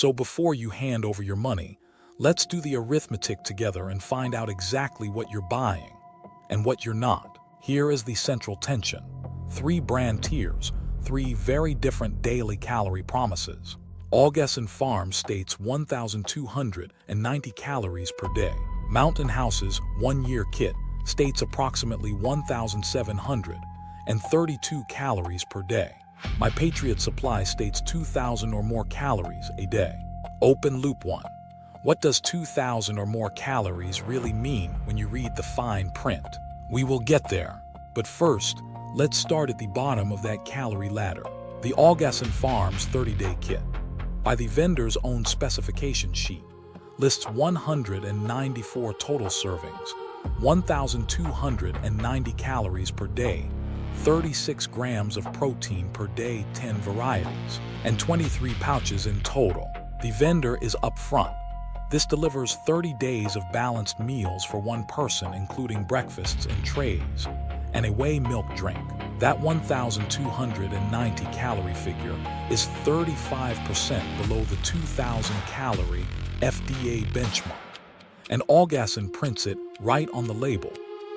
So before you hand over your money, let's do the arithmetic together and find out exactly what you're buying and what you're not. Here is the central tension. 3 brand tiers, 3 very different daily calorie promises. Augason Farms states 1,290 calories per day. Mountain House's 1-year kit states approximately 1,732 calories per day. My Patriot Supply states 2,000 or more calories a day. Open loop 1. What does 2,000 or more calories really mean when you read the fine print? We will get there, but first, let's start at the bottom of that calorie ladder. The Augason Farms 30-day kit, by the vendor's own specification sheet, lists 194 total servings, 1,290 calories per day, 36 grams of protein per day, 10 varieties, and 23 pouches in total. The vendor is upfront. This delivers 30 days of balanced meals for one person, including breakfasts and trays, and a whey milk drink. That 1,290 calorie figure is 35% below the 2,000 calorie FDA benchmark. And Augason prints it right on the label,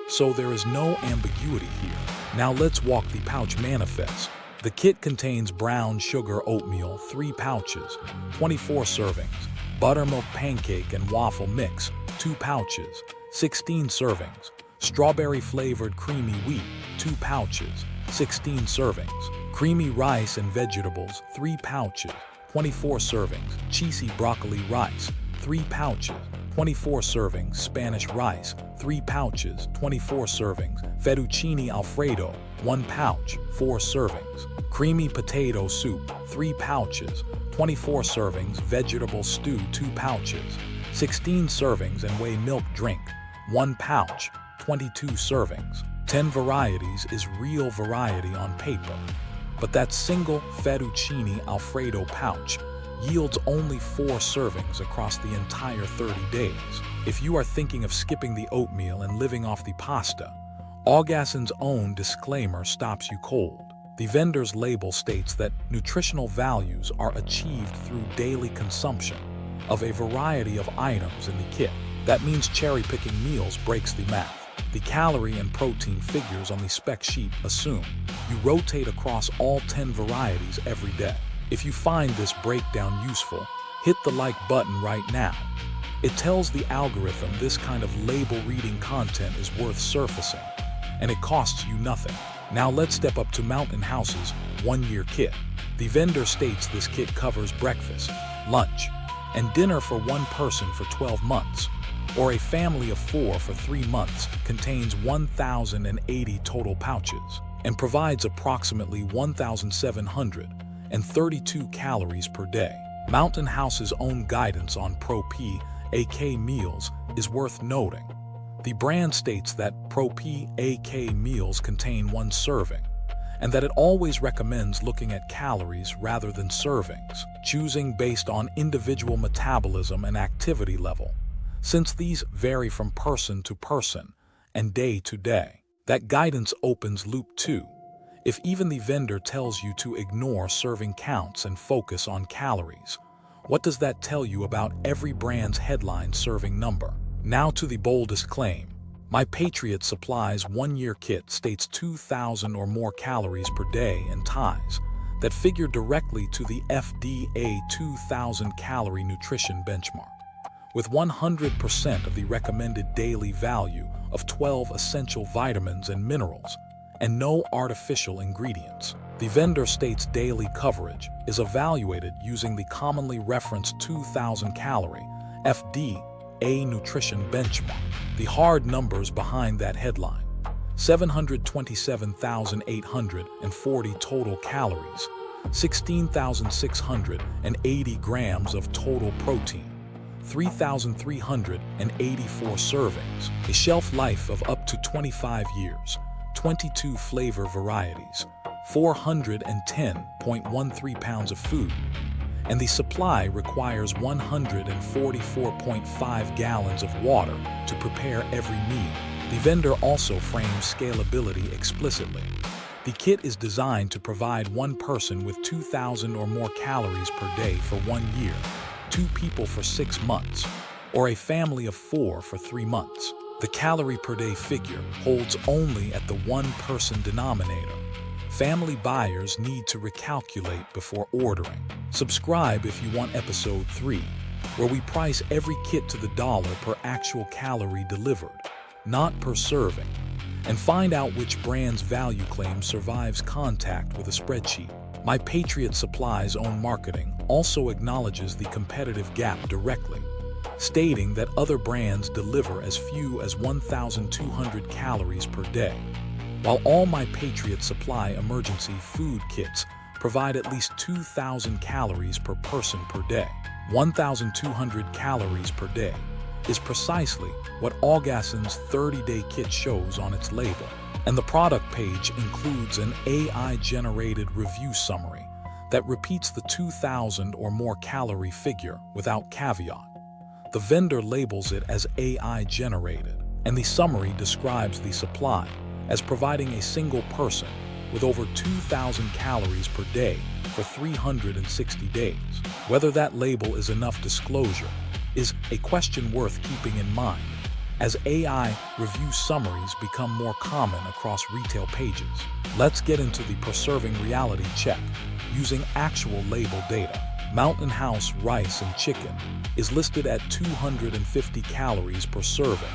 so there is no ambiguity here. Now let's walk the pouch manifest. The kit contains brown sugar oatmeal, 3 pouches, 24 servings, buttermilk pancake and waffle mix, 2 pouches, 16 servings, strawberry flavored creamy wheat, 2 pouches, 16 servings, creamy rice and vegetables, 3 pouches, 24 servings, cheesy broccoli rice, 3 pouches, 24 servings, Spanish rice, 3 pouches, 24 servings, fettuccine alfredo, 1 pouch, 4 servings, creamy potato soup, 3 pouches, 24 servings, vegetable stew, 2 pouches, 16 servings, and whey milk drink, 1 pouch, 22 servings. 10 varieties is real variety on paper, but that single fettuccine alfredo pouch yields only 4 servings across the entire 30 days. If you are thinking of skipping the oatmeal and living off the pasta, Augason's own disclaimer stops you cold. The vendor's label states that nutritional values are achieved through daily consumption of a variety of items in the kit. That means cherry-picking meals breaks the math. The calorie and protein figures on the spec sheet assume you rotate across all 10 varieties every day. If you find this breakdown useful, hit the like button right now. It tells the algorithm this kind of label-reading content is worth surfacing, and it costs you nothing. Now let's step up to Mountain House's 1-year kit. The vendor states this kit covers breakfast, lunch, and dinner for one person for 12 months, or a family of 4 for 3 months, contains 1,080 total pouches, and provides approximately 1,732 calories per day. Mountain House's own guidance on Pro-P ackn meals is worth noting. The brand states that Pro-P ackn meals contain 1 serving, and that it always recommends looking at calories rather than servings, choosing based on individual metabolism and activity level, since these vary from person to person and day to day. That guidance opens loop 2. If even the vendor tells you to ignore serving counts and focus on calories, what does that tell you about every brand's headline serving number? Now to the boldest claim. My Patriot Supply's 1-year kit states 2,000 or more calories per day and ties that figure directly to the FDA 2,000 calorie nutrition benchmark, with 100% of the recommended daily value of 12 essential vitamins and minerals, and no artificial ingredients. The vendor states daily coverage is evaluated using the commonly referenced 2,000 calorie FDA nutrition benchmark. The hard numbers behind that headline: 727,840 total calories, 16,680 grams of total protein, 3,384 servings, a shelf life of up to 25 years, 22 flavor varieties, 410.13 pounds of food, and the supply requires 144.5 gallons of water to prepare every meal. The vendor also frames scalability explicitly. The kit is designed to provide one person with 2,000 or more calories per day for 1 year, 2 people for 6 months, or a family of 4 for 3 months. The calorie per day figure holds only at the one-person denominator. Family buyers need to recalculate before ordering. Subscribe if you want episode 3, where we price every kit to the dollar per actual calorie delivered, not per serving, and find out which brand's value claim survives contact with a spreadsheet. My Patriot Supply's own marketing also acknowledges the competitive gap directly, stating that other brands deliver as few as 1,200 calories per day, while all My Patriot Supply emergency food kits provide at least 2,000 calories per person per day. 1,200 calories per day is precisely what Augason's 30-day kit shows on its label, and the product page includes an AI-generated review summary that repeats the 2,000 or more calorie figure without caveat. The vendor labels it as AI-generated, and the summary describes the supply as providing a single person with over 2,000 calories per day for 360 days. Whether that label is enough disclosure is a question worth keeping in mind as AI review summaries become more common across retail pages. Let's get into the per serving reality check using actual label data. Mountain House rice and chicken is listed at 250 calories per serving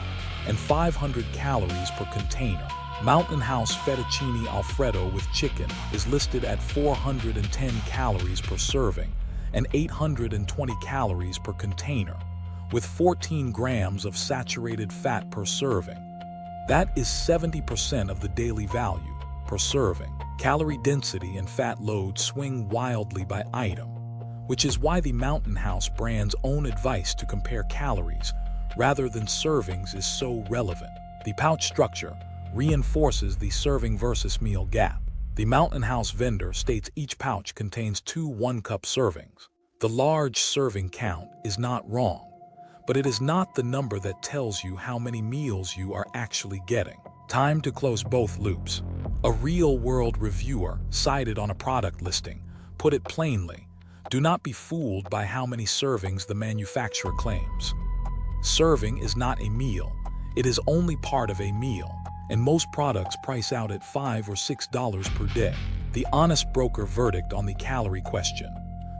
and 500 calories per container. Mountain House fettuccine alfredo with chicken is listed at 410 calories per serving and 820 calories per container, with 14 grams of saturated fat per serving. That is 70% of the daily value per serving. Calorie density and fat load swing wildly by item, which is why the Mountain House brand's own advice to compare calories rather than servings is so relevant. The pouch structure reinforces the serving versus meal gap. The Mountain House vendor states each pouch contains 2 one-cup servings. The large serving count is not wrong, but it is not the number that tells you how many meals you are actually getting. Time to close both loops. A real-world reviewer cited on a product listing put it plainly: do not be fooled by how many servings the manufacturer claims. Serving is not a meal. It is only part of a meal, and most products price out at $5 or $6 per day. The honest broker verdict on the calorie question,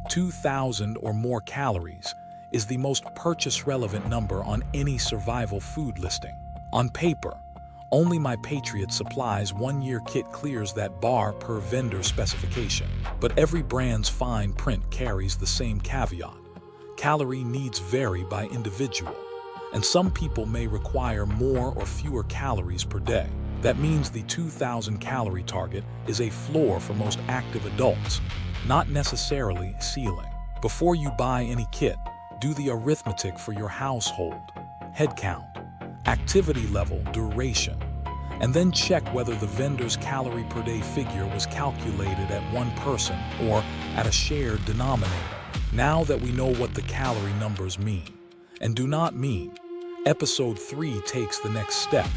2,000 or more calories, is the most purchase-relevant number on any survival food listing. On paper, only My Patriot Supply's 1-year kit clears that bar per vendor specification, but every brand's fine print carries the same caveat. Calorie needs vary by individual, and some people may require more or fewer calories per day. That means the 2,000 calorie target is a floor for most active adults, not necessarily a ceiling. Before you buy any kit, do the arithmetic for your household: head count, activity level, duration, and then check whether the vendor's calorie per day figure was calculated at one person or at a shared denominator. Now that we know what the calorie numbers mean and do not mean, episode 3 takes the next step.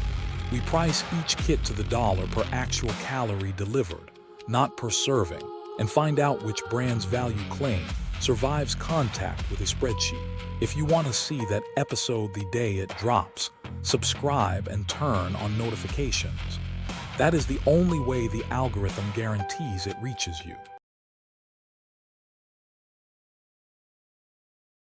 We price each kit to the dollar per actual calorie delivered, not per serving, and find out which brand's value claim survives contact with a spreadsheet. If you want to see that episode the day it drops, subscribe and turn on notifications. That is the only way the algorithm guarantees it reaches you.